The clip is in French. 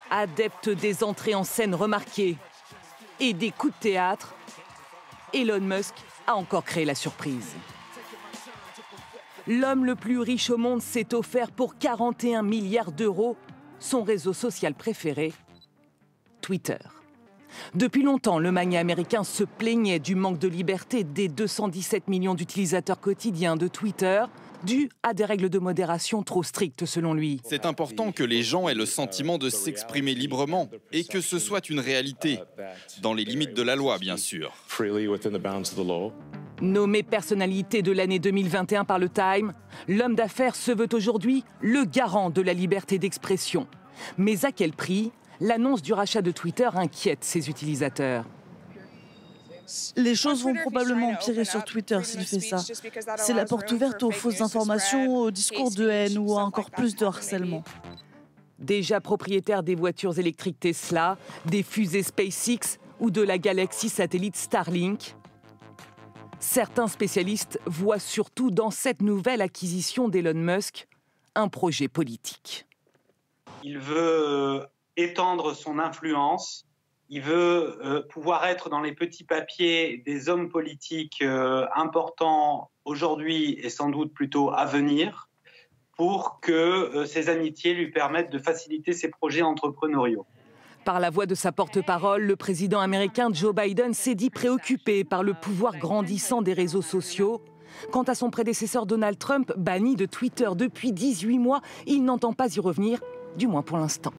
Adepte des entrées en scène remarquées et des coups de théâtre, Elon Musk a encore créé la surprise. L'homme le plus riche au monde s'est offert pour 41 milliards d'euros son réseau social préféré, Twitter. Depuis longtemps, le magnat américain se plaignait du manque de liberté des 217 millions d'utilisateurs quotidiens de Twitter, dû à des règles de modération trop strictes selon lui. C'est important que les gens aient le sentiment de s'exprimer librement et que ce soit une réalité, dans les limites de la loi bien sûr. Nommé personnalité de l'année 2021 par le Time, l'homme d'affaires se veut aujourd'hui le garant de la liberté d'expression. Mais à quel prix? L'annonce du rachat de Twitter inquiète ses utilisateurs. Les choses vont probablement empirer sur Twitter s'il fait ça. C'est la porte ouverte aux fausses informations, aux discours de haine ou à encore plus de harcèlement. Déjà propriétaire des voitures électriques Tesla, des fusées SpaceX ou de la galaxie satellite Starlink, certains spécialistes voient surtout dans cette nouvelle acquisition d'Elon Musk un projet politique. Il veut étendre son influence. Il veut pouvoir être dans les petits papiers des hommes politiques importants aujourd'hui et sans doute plutôt à venir pour que ses amitiés lui permettent de faciliter ses projets entrepreneuriaux. Par la voix de sa porte-parole, le président américain Joe Biden s'est dit préoccupé par le pouvoir grandissant des réseaux sociaux. Quant à son prédécesseur Donald Trump, banni de Twitter depuis 18 mois, il n'entend pas y revenir, du moins pour l'instant.